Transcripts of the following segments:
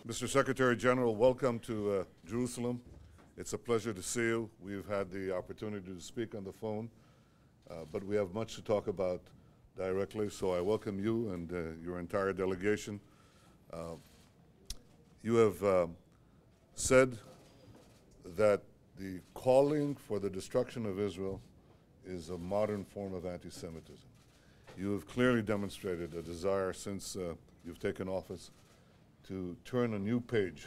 Mr. Secretary General, welcome to Jerusalem. It's a pleasure to see you. We've had the opportunity to speak on the phone, but we have much to talk about directly, so I welcome you and your entire delegation. You have said that the calling for the destruction of Israel is a modern form of anti-Semitism. You have clearly demonstrated a desire since you've taken office to turn a new page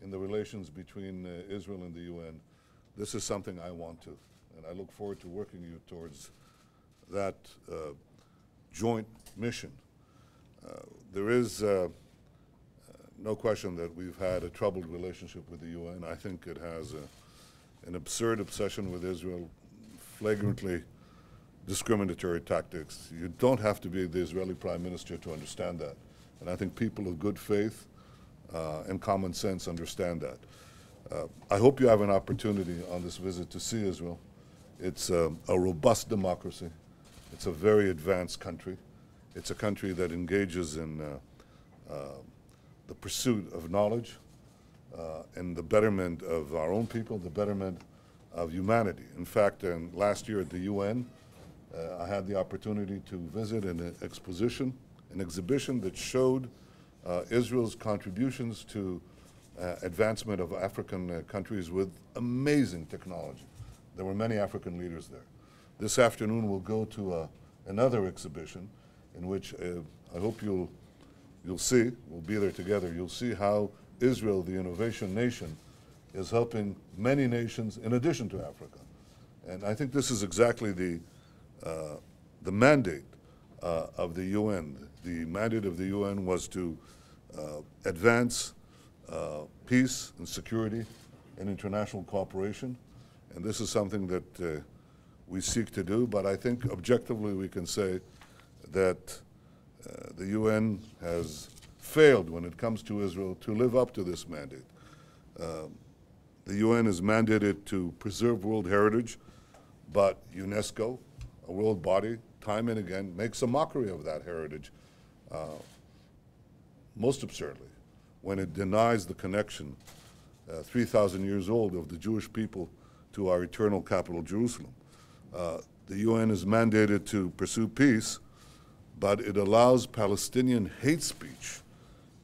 in the relations between Israel and the UN. This is something I want to, and I look forward to working you towards that joint mission. There is no question that we've had a troubled relationship with the UN. I think it has an absurd obsession with Israel, flagrantly discriminatory tactics. You don't have to be the Israeli Prime Minister to understand that. And I think people of good faith and common sense understand that. I hope you have an opportunity on this visit to see Israel. It's a robust democracy. It's a very advanced country. It's a country that engages in the pursuit of knowledge and the betterment of our own people, the betterment of humanity. In fact, last year at the UN, I had the opportunity to visit an exhibition that showed Israel's contributions to advancement of African countries with amazing technology. There were many African leaders there. This afternoon we'll go to another exhibition in which I hope you'll see, we'll be there together, you'll see how Israel, the innovation nation, is helping many nations in addition to Africa. And I think this is exactly the mandate of the UN. The mandate of the UN was to advance peace and security and international cooperation. And this is something that we seek to do, but I think objectively we can say that the UN has failed when it comes to Israel to live up to this mandate. The UN is mandated to preserve world heritage, but UNESCO, a world body, time and again, makes a mockery of that heritage, most absurdly, when it denies the connection, 3,000 years old, of the Jewish people to our eternal capital, Jerusalem. The UN is mandated to pursue peace, but it allows Palestinian hate speech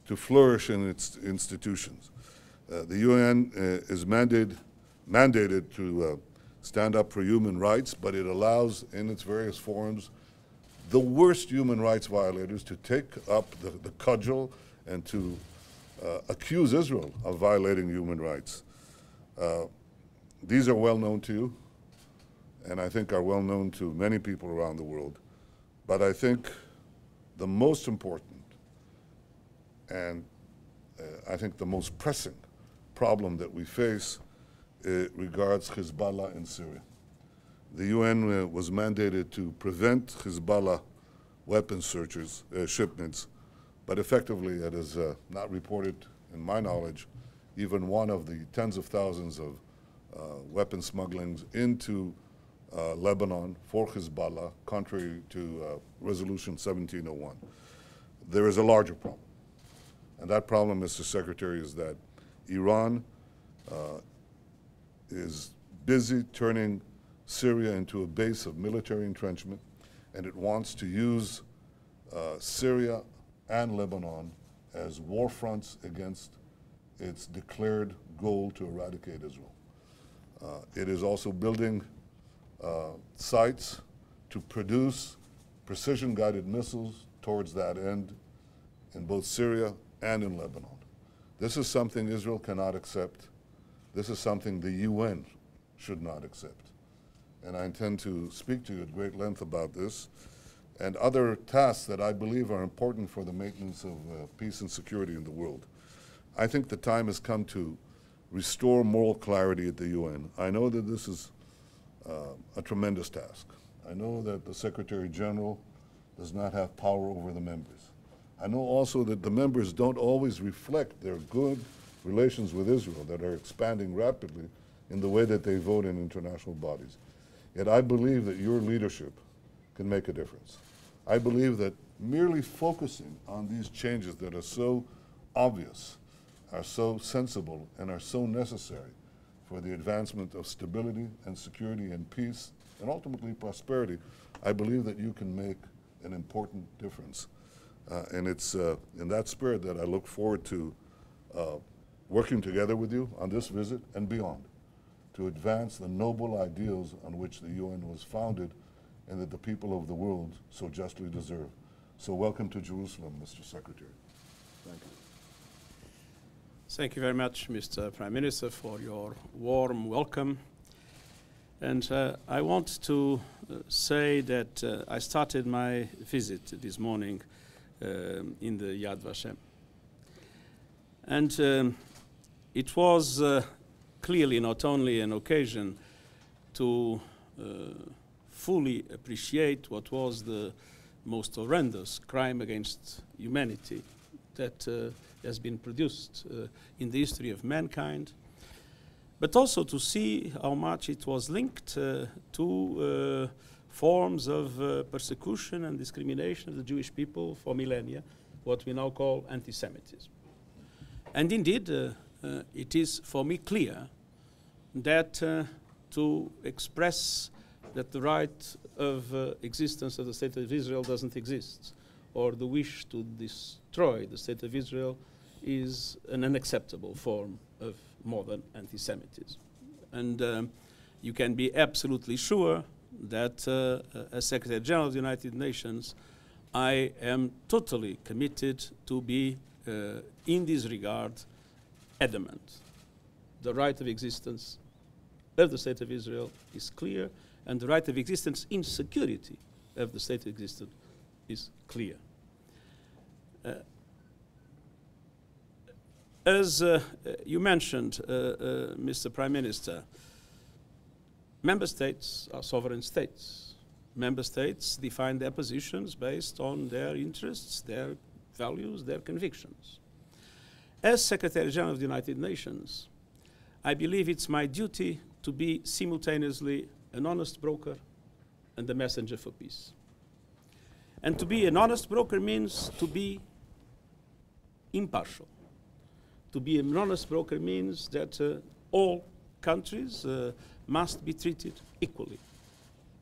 to flourish in its institutions. The UN is mandated to stand up for human rights, but it allows in its various forums the worst human rights violators to take up the cudgel and to accuse Israel of violating human rights. These are well known to you, and I think are well known to many people around the world. But I think the most important and I think the most pressing problem that we face regards Hezbollah in Syria. The UN was mandated to prevent Hezbollah weapons shipments, but effectively it has not reported, in my knowledge, even one of the tens of thousands of weapon smugglings into Lebanon for Hezbollah, contrary to Resolution 1701. There is a larger problem, and that problem, Mr. Secretary, is that Iran is busy turning Syria into a base of military entrenchment, and it wants to use Syria and Lebanon as war fronts against its declared goal to eradicate Israel. It is also building sites to produce precision-guided missiles towards that end in both Syria and in Lebanon. This is something Israel cannot accept. This is something the UN should not accept. And I intend to speak to you at great length about this and other tasks that I believe are important for the maintenance of peace and security in the world. I think the time has come to restore moral clarity at the UN. I know that this is a tremendous task. I know that the Secretary General does not have power over the members. I know also that the members don't always reflect their good relations with Israel that are expanding rapidly in the way that they vote in international bodies. Yet I believe that your leadership can make a difference. I believe that merely focusing on these changes that are so obvious are so sensible and are so necessary for the advancement of stability and security and peace and ultimately prosperity, I believe that you can make an important difference. And it's in that spirit that I look forward to working together with you on this visit and beyond to advance the noble ideals on which the UN was founded and that the people of the world so justly deserve. So welcome to Jerusalem, Mr. Secretary. Thank you. Thank you very much, Mr. Prime Minister, for your warm welcome. And I want to say that I started my visit this morning in the Yad Vashem. And it was clearly not only an occasion to fully appreciate what was the most horrendous crime against humanity that has been produced in the history of mankind, but also to see how much it was linked to forms of persecution and discrimination of the Jewish people for millennia, what we now call anti-Semitism. And indeed, it is for me clear that to express that the right of existence of the State of Israel doesn't exist, or the wish to destroy the State of Israel is an unacceptable form of modern anti-Semitism. And you can be absolutely sure that as Secretary General of the United Nations, I am totally committed to be, in this regard, adamant. The right of existence of the State of Israel is clear, and the right of existence in security of the State of existence is clear. As you mentioned, Mr. Prime Minister, member states are sovereign states. Member states define their positions based on their interests, their values, their convictions. As Secretary General of the United Nations, I believe it's my duty to be simultaneously an honest broker and a messenger for peace. And to be an honest broker means to be impartial. To be an honest broker means that all countries must be treated equally,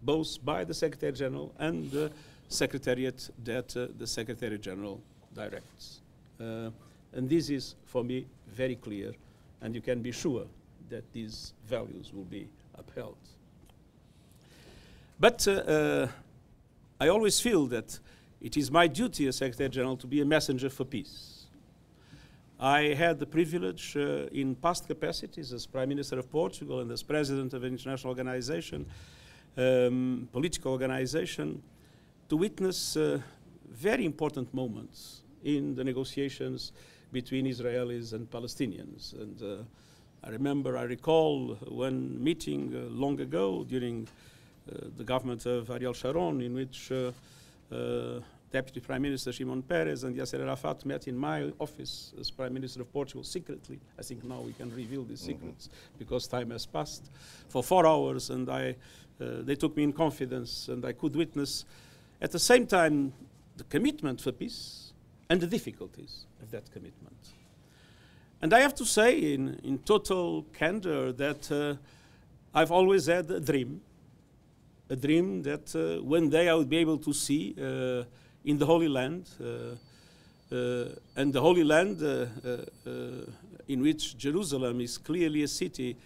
both by the Secretary General and the Secretariat that the Secretary General directs. And this is, for me, very clear, and you can be sure that these values will be upheld. But I always feel that it is my duty as Secretary General to be a messenger for peace. I had the privilege in past capacities as Prime Minister of Portugal and as President of an international organization, political organization, to witness very important moments in the negotiations between Israelis and Palestinians. And I recall one meeting long ago during the government of Ariel Sharon, in which Deputy Prime Minister Shimon Peres and Yasser Arafat met in my office as Prime Minister of Portugal secretly. I think now we can reveal these secrets because time has passed, for 4 hours, and they took me in confidence, and I could witness at the same time the commitment for peace and the difficulties of that commitment. And I have to say in total candor that I've always had a dream that one day I would be able to see in the Holy Land, and the Holy Land in which Jerusalem is clearly a city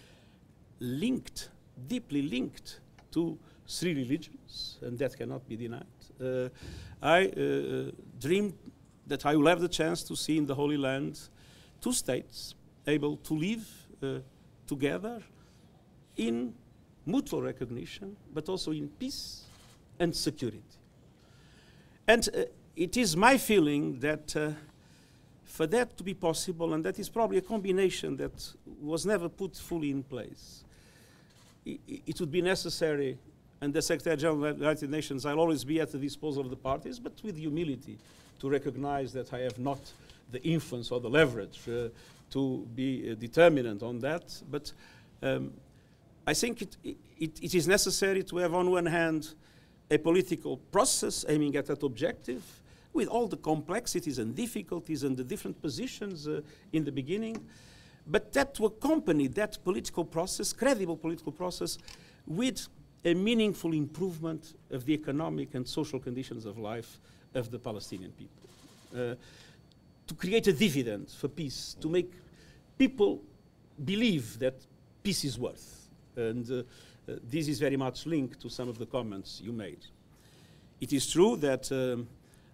linked, deeply linked to 3 religions, and that cannot be denied. I dream that I will have the chance to see in the Holy Land 2 states able to live together in mutual recognition, but also in peace and security. And it is my feeling that for that to be possible, and that is probably a combination that was never put fully in place, it would be necessary, and the Secretary General of the United Nations, I'll always be at the disposal of the parties, but with humility, to recognize that I have not the influence or the leverage to be determinant on that. But I think it is necessary to have, on one hand, a political process aiming at that objective, with all the complexities and difficulties and the different positions in the beginning, but that to accompany that political process, credible political process, with a meaningful improvement of the economic and social conditions of life of the Palestinian people. To create a dividend for peace, to make people believe that peace is worth. And this is very much linked to some of the comments you made. It is true that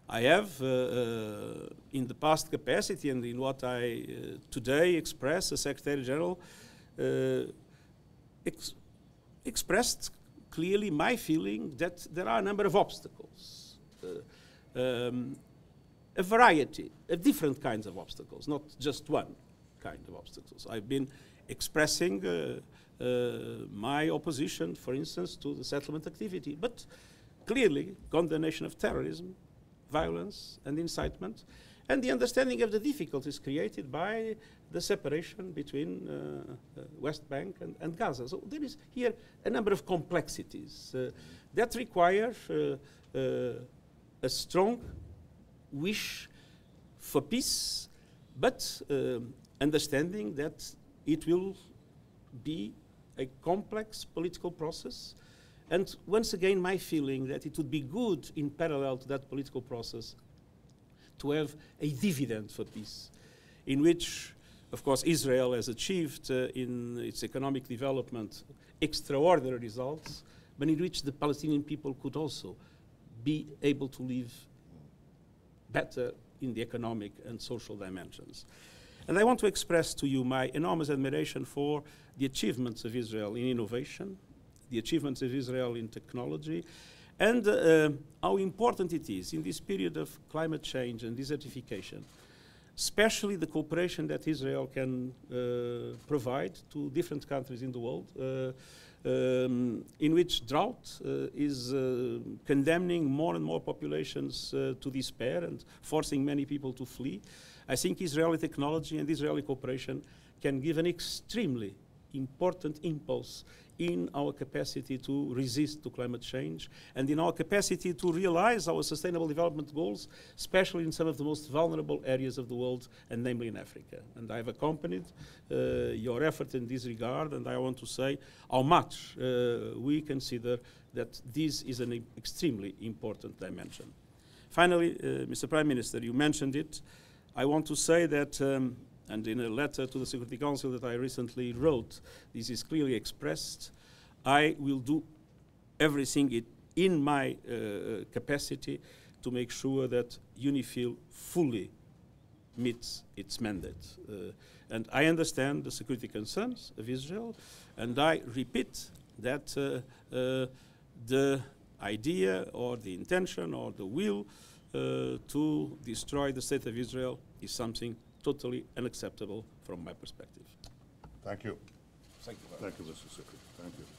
I have, in the past capacity and in what I today express as Secretary General, expressed clearly my feeling that there are a number of obstacles, a variety of different kinds of obstacles, not just one kind of obstacles. I've been expressing my opposition, for instance, to the settlement activity, but clearly condemnation of terrorism, violence and incitement, and the understanding of the difficulties created by the separation between West Bank and Gaza. So there is here a number of complexities that require a strong wish for peace, but understanding that it will be a complex political process. And once again, my feeling that it would be good in parallel to that political process to have a dividend for peace, in which, of course, Israel has achieved in its economic development extraordinary results, but in which the Palestinian people could also be able to live better in the economic and social dimensions. And I want to express to you my enormous admiration for the achievements of Israel in innovation, the achievements of Israel in technology, and how important it is in this period of climate change and desertification, especially the cooperation that Israel can provide to different countries in the world, in which drought is condemning more and more populations to despair and forcing many people to flee. I think Israeli technology and Israeli cooperation can give an extremely important impulse in our capacity to resist to climate change and in our capacity to realize our sustainable development goals, especially in some of the most vulnerable areas of the world, and namely in Africa. And I've accompanied your effort in this regard, and I want to say how much we consider that this is an extremely important dimension. Finally, Mr. Prime Minister, you mentioned it. I want to say that and in a letter to the Security Council that I recently wrote, this is clearly expressed. I will do everything in my capacity to make sure that UNIFIL fully meets its mandate. And I understand the security concerns of Israel, and I repeat that the idea or the intention or the will to destroy the state of Israel is something totally unacceptable from my perspective. Thank you. Thank you. Thank you, Mr. Secretary. Thank you.